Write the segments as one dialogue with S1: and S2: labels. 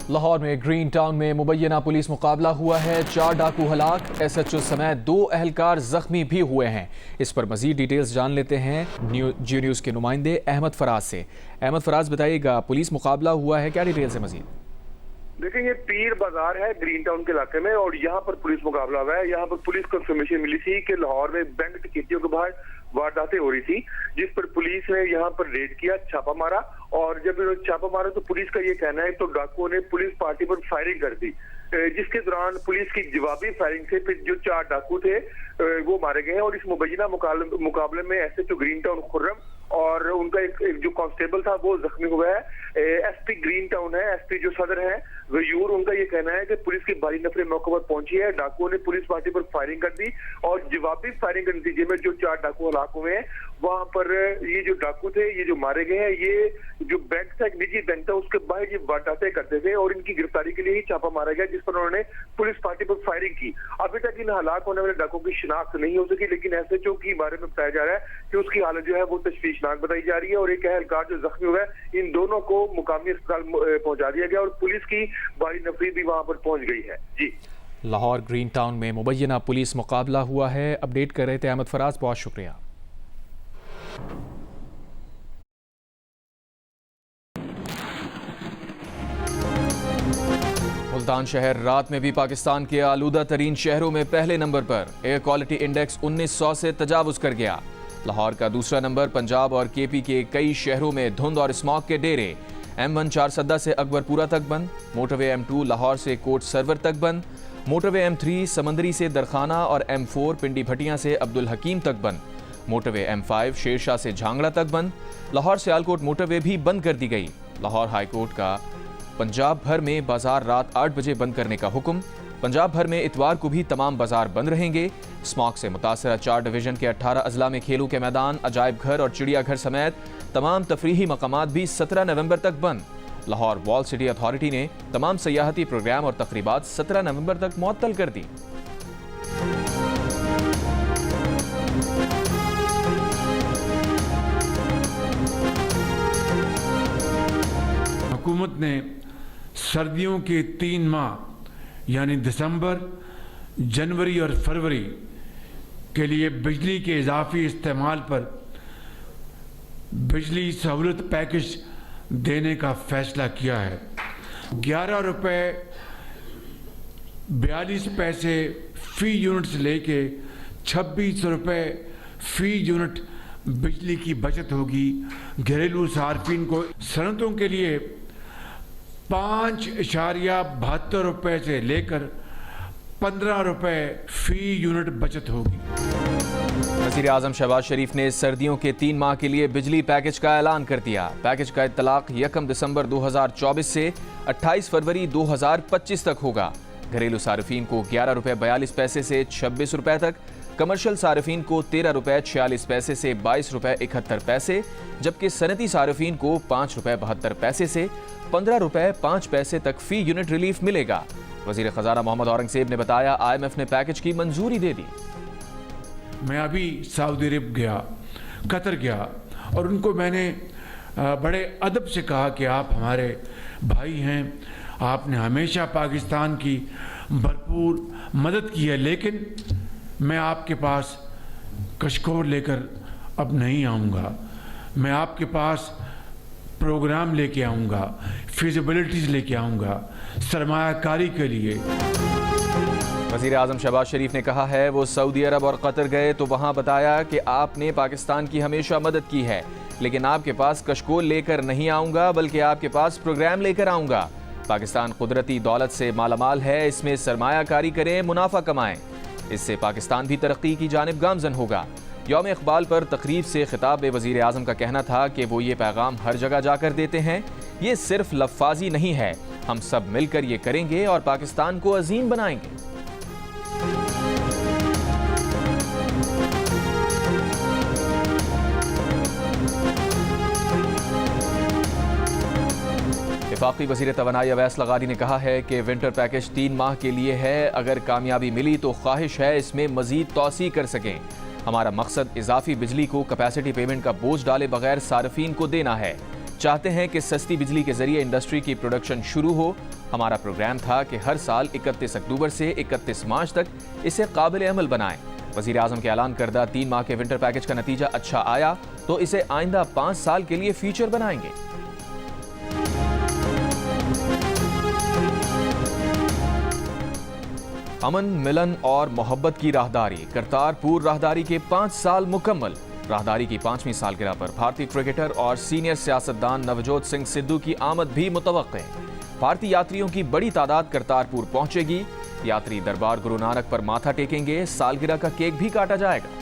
S1: लाहौर में green town में मुबैना police मुकाबला हुआ है। 4 डाकू हलाक, SHO समेत 2 अहलकार जख्मी भी हुए हैं। इस पर मजीद डिटेल्स जान लेते हैं जियो न्यूज़ के नुमाइंदे अहमद फराज से। अहमद फराज, बताइएगा पुलिस मुकाबला हुआ है, क्या डिटेल्स है मजीद?
S2: देखिए, ये पीर बाजार है ग्रीन टाउन के इलाके में और यहाँ पर पुलिस मुकाबला हुआ है। यहाँ पर पुलिस को इन्फॉर्मेशन मिली थी कि लाहौर में बैंक डकैतियों के बाहर वारदातें हो रही थी, जिस पर पुलिस ने यहाँ पर रेड किया, छापा मारा। और जब इन्होंने छापा मारा तो पुलिस का ये कहना है तो डाकुओं ने पुलिस पार्टी पर फायरिंग कर दी, जिसके दौरान पुलिस की जवाबी फायरिंग से फिर जो 4 डाकू थे वो मारे गए हैं। और इस मुबैना मुकाबले में SHO ग्रीन टाउन खुर्रम और उनका एक जो कांस्टेबल था वो जख्मी हुआ है। SP ग्रीन टाउन है, SP जो सदर है गयूर, उनका ये कहना है कि पुलिस की भारी नफरें मौके पर पहुंची है। डाकुओं ने पुलिस पार्टी पर फायरिंग कर दी और जवाबी फायरिंग के नतीजे में जो 4 डाकू हलाक हुए हैं, वहां पर ये जो डाकू थे, ये जो मारे गए हैं, ये जो बैंक था, एक निजी बैंक था, उसके बाहर ये वारदातें करते थे और इनकी गिरफ्तारी के लिए ही छापा मारा गया, जिस पर उन्होंने पुलिस पार्टी पर फायरिंग की। अभी तक इन हलाक होने वाले डाकुओं की शिनाख्त नहीं हो सकी, लेकिन SHO के बारे में बताया जा रहा है कि उसकी हालत जो है वो तशवीशनाक बताई जा रही है। और एक अहलकार जो जख्मी हुआ है, इन दोनों को मुकामी अस्पताल पहुंचा दिया गया और पुलिस की भारी नफरी भी वहां पर पहुंच गई है। जी,
S1: लाहौर ग्रीन टाउन में मुबैना पुलिस मुकाबला हुआ है। अपडेट कर रहे थे अहमद फराज, बहुत शुक्रिया। मुल्तान शहर रात में भी पाकिस्तान के आलूदा तरीन शहरों में पहले नंबर पर। एयर क्वालिटी इंडेक्स 1900 से तजावुज कर गया। लाहौर का दूसरा नंबर पंजाब और KP के कई शहरों में धुंध और स्मॉग के डेरे। M1 चारसद्दा से अकबरपुरा तक बंद। मोटरवे M2 लाहौर से कोट सरवर तक बंद। मोटरवे M3 समंदरी से दरखाना और M4 पिंडी भटियां से अब्दुल हकीम तक बंद। मोटरवे M5 शेरशाह से झांगड़ा तक बंद। लाहौर से आलकोट मोटरवे भी बंद कर दी गई। लाहौर हाईकोर्ट का पंजाब भर में बाजार रात 8 बजे बंद करने का हुक्म। पंजाब भर में इतवार को भी तमाम बाजार बंद रहेंगे। स्मॉग से मुतासरा 4 डिवीजन के 18 अजला में खेलों के मैदान, अजायब घर और चिड़ियाघर समेत तमाम तफरीही मकामात भी 17 नवंबर तक बंद। लाहौर वॉल सिटी अथॉरिटी ने तमाम सयाहती प्रोग्राम और तकरीबात 17 नवंबर तक मुअत्तल कर दी।
S3: हुकूमत ने सर्दियों के 3 माह यानी दिसंबर, जनवरी और फरवरी के लिए बिजली के इजाफी इस्तेमाल पर बिजली सहूलत पैकेज देने का फैसला किया है। 11 रुपये 42 पैसे फी यूनिट से लेके 26 रुपये फी यूनिट बिजली की बचत होगी। घरेलू सार्फिन को सनतों के लिए 5.72 रुपये से लेकर 15 रुपये फी यूनिट बचत होगी।
S1: वज़ीर आज़म शहबाज शरीफ ने सर्दियों के 3 माह के लिए बिजली पैकेज का ऐलान कर दिया। पैकेज का इत्तलाक 1 दिसंबर 2024 से 28 फरवरी 2025 तक होगा। घरेलू सार्फिन को 11 रुपये 42 पैसे से 26 रुपये तक, कमर्शियल सार्फिन को 13 रुपये 46 पैसे से 22 रुपये 71 पैसे, जबकि सनती सार्फिन को 5 रुपये 72 पैसे से 15 रुपये 5 पैसे तक फी यूनिट रिलीफ मिलेगा। वज़ीर ख़जाना मोहम्मद औरंगज़ेब ने बताया, IMF ने पैकेज की मंजूरी दे दी।
S3: मैं अभी सऊदी अरब गया, कतर गया और उनको मैंने बड़े अदब से कहा कि आप हमारे भाई हैं, आपने हमेशा पाकिस्तान की भरपूर मदद की है, लेकिन मैं आपके पास कशकोर लेकर अब नहीं आऊँगा। मैं आपके पास प्रोग्राम लेके आऊँगा, फिजिबिलिटीज़ लेके आऊँगा सरमायाकारी के लिए।
S1: वज़ीर आज़म शहबाज शरीफ ने कहा है वो सऊदी अरब और कतर गए तो वहाँ बताया कि आपने पाकिस्तान की हमेशा मदद की है, लेकिन आपके पास कशकोल लेकर नहीं आऊँगा बल्कि आपके पास प्रोग्राम लेकर आऊँगा। पाकिस्तान कुदरती दौलत से मालामाल है, इसमें सरमायाकारी करें, मुनाफा कमाएं, इससे पाकिस्तान भी तरक्की की जानिब गामजन होगा। यौम इक़बाल पर तकरीब से खिताब में वज़ीर आज़म का कहना था कि वो ये पैगाम हर जगह जाकर देते हैं, ये सिर्फ लफ्ज़ी नहीं है, हम सब मिलकर ये करेंगे और पाकिस्तान को अजीम बनाएंगे। वफाकी वज़ीर तवानाई अवैस लगानी ने कहा है कि विंटर पैकेज 3 माह के लिए है, अगर कामयाबी मिली तो ख्वाहिश है इसमें मज़ीद तौसी कर सकें। हमारा मकसद इजाफी बिजली को कैपेसिटी पेमेंट का बोझ डाले बगैर सार्फिन को देना है। चाहते हैं कि सस्ती बिजली के जरिए इंडस्ट्री की प्रोडक्शन शुरू हो। हमारा प्रोग्राम था कि हर साल 31 अक्टूबर से 31 मार्च तक इसे काबिल अमल बनाएं। वज़ीर आज़म के ऐलान करदा 3 माह के विंटर पैकेज का नतीजा अच्छा आया तो इसे आइंदा 5 साल के लिए फीचर बनाएंगे। अमन, मिलन और मोहब्बत की राहदारी। करतारपुर राहदारी के 5 साल मुकम्मल। राहदारी की 5वीं सालगिरह पर भारतीय क्रिकेटर और सीनियर सियासतदान नवजोत सिंह सिद्धू की आमद भी मुतवक्के है। भारतीय यात्रियों की बड़ी तादाद करतारपुर पहुंचेगी। यात्री दरबार गुरु नानक पर माथा टेकेंगे। सालगिरह का केक भी काटा जाएगा।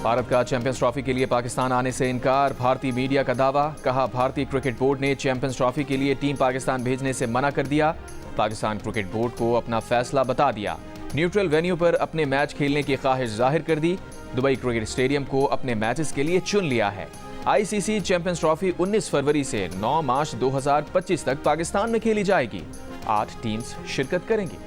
S1: भारत का चैंपियंस ट्रॉफी के लिए पाकिस्तान आने से इनकार। भारतीय मीडिया का दावा। कहा, भारतीय क्रिकेट बोर्ड ने चैंपियंस ट्रॉफी के लिए टीम पाकिस्तान भेजने से मना कर दिया। पाकिस्तान क्रिकेट बोर्ड को अपना फैसला बता दिया। न्यूट्रल वेन्यू पर अपने मैच खेलने की ख्वाहिश जाहिर कर दी। दुबई क्रिकेट स्टेडियम को अपने मैचेस के लिए चुन लिया है। आईसीसी चैंपियंस ट्रॉफी 19 फरवरी से 9 मार्च 2025 तक पाकिस्तान में खेली जाएगी। 8 टीम्स शिरकत करेंगी।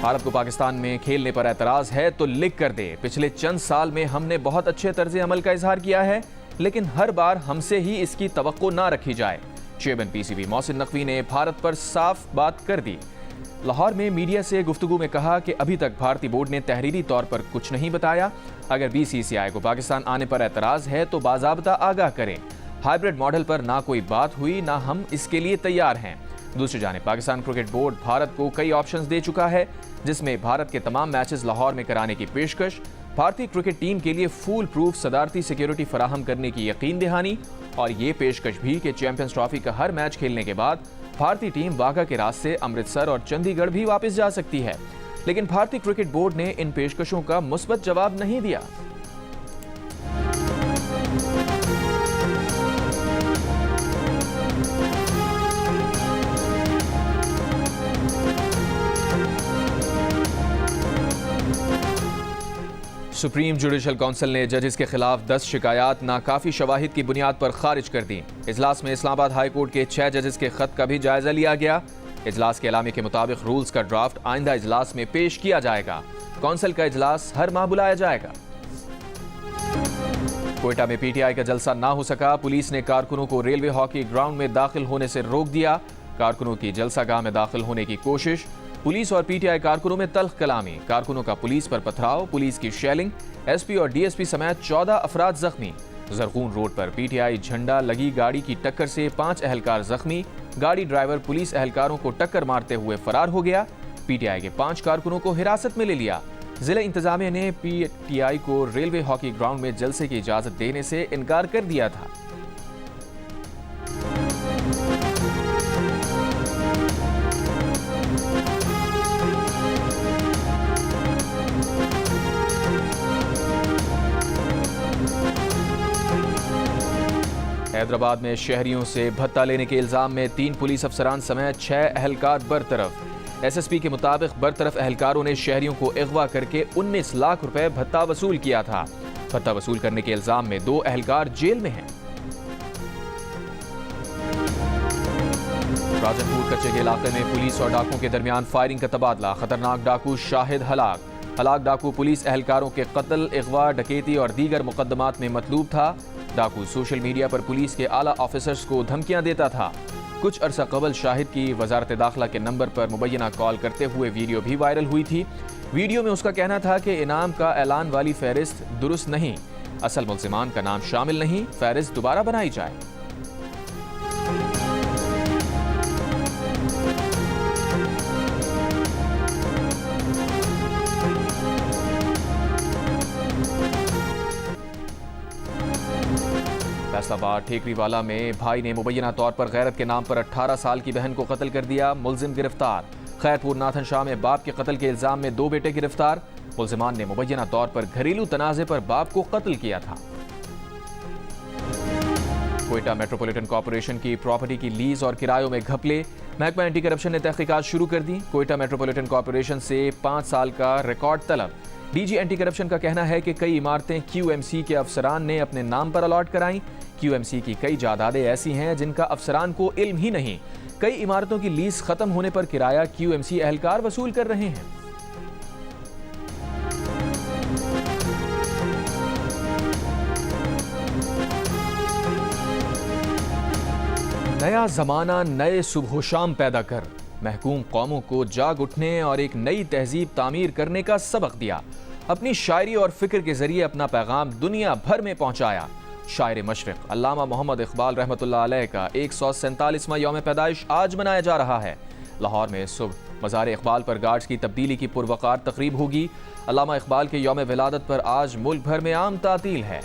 S1: भारत को पाकिस्तान में खेलने पर एतराज है तो लिख कर दे। पिछले चंद साल में हमने बहुत अच्छे तर्ज अमल का इजहार किया है, लेकिन हर बार हमसे ही इसकी तवक्को ना रखी जाए। चेयरमैन पीसीबी मोहसिन नकवी ने भारत पर साफ बात कर दी। लाहौर में मीडिया से गुफ्तगू में कहा कि अभी तक भारतीय बोर्ड ने तहरीरी तौर पर कुछ नहीं बताया। अगर बीसीसीआई को पाकिस्तान आने पर एतराज है तो बाज़ाब्ता आगाह करें। हाइब्रिड मॉडल पर ना कोई बात हुई, ना हम इसके लिए तैयार हैं। दूसरी जानिब पाकिस्तान क्रिकेट बोर्ड भारत को कई ऑप्शंस दे चुका है, जिसमें भारत के तमाम मैचेस लाहौर में कराने की पेशकश, भारतीय क्रिकेट टीम के लिए फूल प्रूफ सदारती सिक्योरिटी फराहम करने की यकीन दहानी और ये पेशकश भी कि चैंपियंस ट्रॉफी का हर मैच खेलने के बाद भारतीय टीम वाघा के रास्ते अमृतसर और चंडीगढ़ भी वापस जा सकती है। लेकिन भारतीय क्रिकेट बोर्ड ने इन पेशकशों का मुस्बत जवाब नहीं दिया। सुप्रीम जुडिशल काउंसिल ने जजेस के खिलाफ 10 शिकायत नाकाफी शवाहिद की बुनियाद पर खारिज कर दी। इजलास में इस्लामाबाद हाई कोर्ट के 6 जजेस के खत का भी जायजा लिया गया। इजलास के एलामे के मुताबिक रूल्स का ड्राफ्ट आइंदा इजलास में पेश किया जाएगा। काउंसिल का इजलास हर माह बुलाया जाएगा। कोयटा में पीटीआई का जलसा ना हो सका। पुलिस ने कारकुनों को रेलवे हॉकी ग्राउंड में दाखिल होने से रोक दिया। कारकुनों की जलसागाह में दाखिल होने की कोशिश। पुलिस और पीटीआई कारकुनों में तल्ख कलामी। कारकुनों का पुलिस पर पथराव, पुलिस की शेलिंग। एसपी और डीएसपी समेत 14 अफराद जख्मी। जरगून रोड पर पीटीआई झंडा लगी गाड़ी की टक्कर से 5 एहलकार जख्मी। गाड़ी ड्राइवर पुलिस एहलकारों को टक्कर मारते हुए फरार हो गया। पीटीआई के 5 कारकुनों को हिरासत में ले लिया। जिला इंतजामिया ने पीटीआई को रेलवे हॉकी ग्राउंड में जलसे की इजाजत देने से इनकार कर दिया था। हैदराबाद में शहरियों से भत्ता लेने के इल्जाम में 3 पुलिस अफसरान समेत 6 एहलकार बरतरफ। एसएसपी के मुताबिक बरतरफ एहलकारों ने शहरियों को अगवा करके 19 लाख रुपए भत्ता वसूल किया था। भत्ता वसूल करने के इल्जाम में 2 एहलकार जेल में हैं। राजनपुर कच्चे के इलाके में पुलिस और डाकुओं के दरमियान फायरिंग का तबादला। खतरनाक डाकू शाहिद हलाक। हलाक डाकू पुलिस एहलकारों के कत्ल, अगवा, डकैती और दीगर मुकदमात में मतलूब था। डाकू सोशल मीडिया पर पुलिस के आला ऑफिसर्स को धमकियां देता था। कुछ अरसा कबल शाहिद की वजारत दाखिला के नंबर पर मुबैना कॉल करते हुए वीडियो भी वायरल हुई थी। वीडियो में उसका कहना था कि इनाम का ऐलान वाली फहरिस्त दुरुस्त नहीं, असल मुल्जिमान का नाम शामिल नहीं, फहरिस्त दोबारा बनाई जाए। फैसलाबाद ठेकरीवाला में भाई ने मुबैना तौर पर गैरत के नाम पर 18 साल की बहन को कत्ल कर दिया। मुलजिम गिरफ्तार। खैरपुर नाथन शाह में बाप के कत्ल के इल्जाम में 2 बेटे गिरफ्तार। मुलजिमान ने मुबैना तौर पर घरेलू तनाजे पर बाप को कत्ल किया था। कोयटा मेट्रोपॉलिटन कॉर्पोरेशन की प्रॉपर्टी की लीज और किरायों में घपले। महकमा एंटी करप्शन ने तहकीकात शुरू कर दी। कोयटा मेट्रोपॉलिटन कॉर्पोरेशन से 5 साल का रिकॉर्ड तलब। डीजी एंटी करप्शन का कहना है कि कई इमारतें क्यूएमसी के अफसरान ने अपने नाम पर अलॉट कराई। क्यूएमसी की कई जायदादें ऐसी हैं जिनका अफसरान को इल्म ही नहीं। कई इमारतों की लीज खत्म होने पर किराया क्यूएमसी एहलकार वसूल कर रहे हैं। नया जमाना नए सुबह शाम पैदा कर महकूम कौमों को जाग उठने और एक नई तहजीब तामीर करने का सबक दिया। अपनी शायरी और फिक्र के जरिए अपना पैगाम दुनिया भर में पहुंचाया। शायर मशरिक अल्लामा मोहम्मद इकबाल रहमतुल्लाह अलैह का 147वां यौम पैदाइश आज मनाया जा रहा है। लाहौर में सुबह मज़ार इकबाल पर गार्ड्स की तब्दीली की पुरवकार तकरीब होगी। अल्लामा इकबाल के यौम विलादत पर आज मुल्क भर में आम तातील है।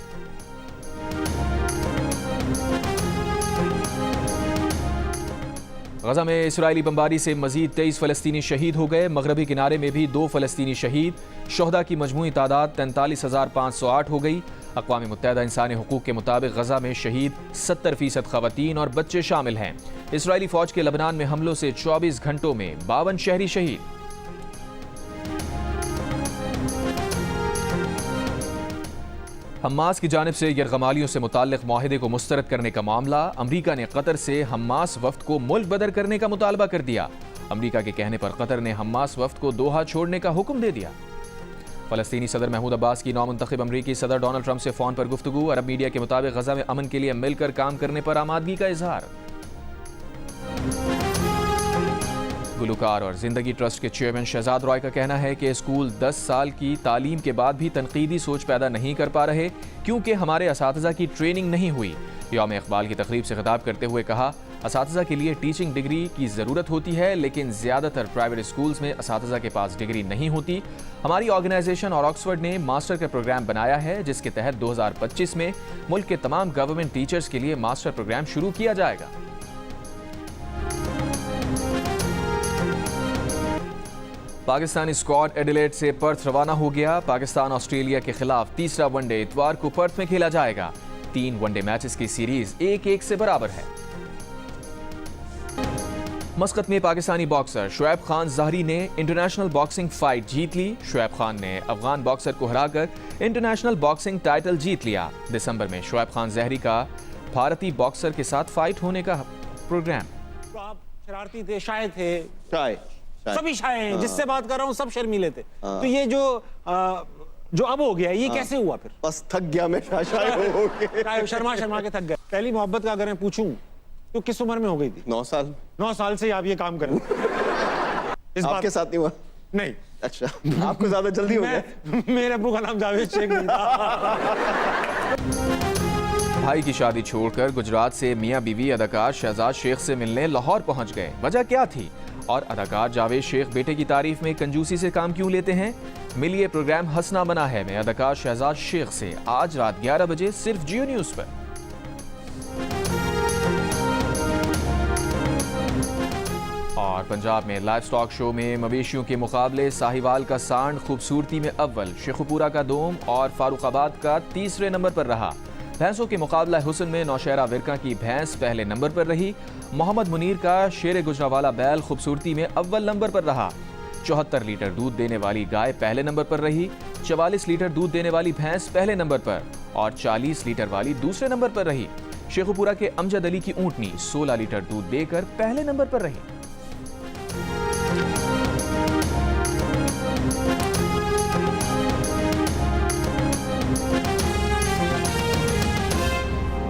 S1: गजा में इसराइली बमबारी से मजीद 23 फलस्तीनी शहीद हो गए। मगरबी किनारे में भी 2 फलस्तीनी शहीद। शोहदा की मजमूई तादाद 43,508 हो गई। अक़वाम मुत्तहिदा इंसानी हुकूक के मुताबिक गजा में शहीद 70% ख़वातीन और बच्चे शामिल हैं। इसराइली फ़ौज के लबनान में हमलों से 24 घंटों में 52 शहरी शहीद। हम्मास की जानिब से यरगमालियों से मुताल्लिक मुआहिदे को मुस्तरद करने का मामला। अमरीका ने कतर से हम्मास वफ्द को मुल्क बदर करने का मुतालबा कर दिया। अमरीका के कहने पर कतर ने हम्मास वफ्द को दोहा छोड़ने का हुक्म दे दिया। फ़लस्तीनी सदर महमूद अब्बास की नौमुंतखब अमरीकी सदर डोनाल्ड ट्रंप से फ़ोन पर गुफ्तगू। अरब मीडिया के मुताबिक गजा में अमन के लिए मिलकर काम करने पर आमादगी का इजहार। गुलकार और जिंदगी ट्रस्ट के चेयरमैन शहजाद रॉय का कहना है कि स्कूल 10 साल की तालीम के बाद भी तनकीदी सोच पैदा नहीं कर पा रहे क्योंकि हमारे असातिज़ा की ट्रेनिंग नहीं हुई। यौम इकबाल की तकरीब से खिताब करते हुए कहा, असातिज़ा के लिए टीचिंग डिग्री की ज़रूरत होती है, लेकिन ज़्यादातर प्राइवेट स्कूल्स में असातिज़ा के पास डिग्री नहीं होती। हमारी ऑर्गेनाइजेशन और ऑक्सफोर्ड ने मास्टर का प्रोग्राम बनाया है, जिसके तहत 2025 में मुल्क के तमाम गवर्नमेंट टीचर्स के लिए मास्टर प्रोग्राम शुरू किया जाएगा। पाकिस्तानी स्क्वाड एडिलेड से पर्थ रवाना हो गया। पाकिस्तान ऑस्ट्रेलिया के खिलाफ तीसरा वनडे इतवार को पर्थ में खेला जाएगा। 3 वनडे मैचेस की सीरीज 1-1 से बराबर है। मस्कत में पाकिस्तानी बॉक्सर शुएब खान ज़हरी ने इंटरनेशनल बॉक्सिंग फाइट जीत ली। शुएब खान ने अफगान बॉक्सर को हराकर इंटरनेशनल बॉक्सिंग टाइटल जीत लिया। दिसंबर में शुएब खान ज़हरी का भारतीय बॉक्सर के साथ फाइट होने का प्रोग्राम।
S4: तो आप शरारती थे, शाय थे, सभी शाय हैं, जिससे बात कर रहा हूँ सब शर्मीले थे। तो ये जो अब हो गया, ये कैसे हुआ फिर?
S5: बस थक गया मैं, शाय हो गया,
S4: शर्मा के थक गए। पहली मोहब्बत का अगर मैं पूछूं तो किस उम्र में हो गई थी?
S5: 9 साल। 9
S4: साल से आप ये काम कर रहे हैं। इस
S5: आपके साथ नहीं हुआ?
S4: नहीं।
S5: अच्छा, आपको ज्यादा जल्दी हो गया?
S4: मेरे अब्बू का नाम जावेद शेख नहीं था।
S1: भाई की शादी छोड़कर गुजरात से मियां बीवी अदाकार शहजाद शेख से मिलने लाहौर पहुंच गए। वजह क्या थी और अदाकार जावेद शेख बेटे की तारीफ में कंजूसी से काम क्यों लेते हैं? मिलिए प्रोग्राम हंसना बना है में अदाकार शहजाद शेख से आज रात 11 बजे सिर्फ जियो न्यूज पर। और पंजाब में लाइव स्टॉक शो में मवेशियों के मुकाबले साहिवाल का सांड खूबसूरती में अव्वल, शेखुपुरा का दोम और फारुखाबाद का तीसरे नंबर पर रहा। भैंसों के मुकाबला हुस्न में नौशहरा विरका की भैंस पहले नंबर पर रही। मोहम्मद मुनीर का शेर गुजरावाला बैल खूबसूरती में अव्वल नंबर पर रहा। 74 लीटर दूध देने वाली गाय पहले नंबर पर रही। 44 लीटर दूध देने वाली भैंस पहले नंबर पर और 40 लीटर वाली दूसरे नंबर पर रही। शेखुपुरा के अमजद अली की ऊंटनी 16 लीटर दूध देकर पहले नंबर पर रही।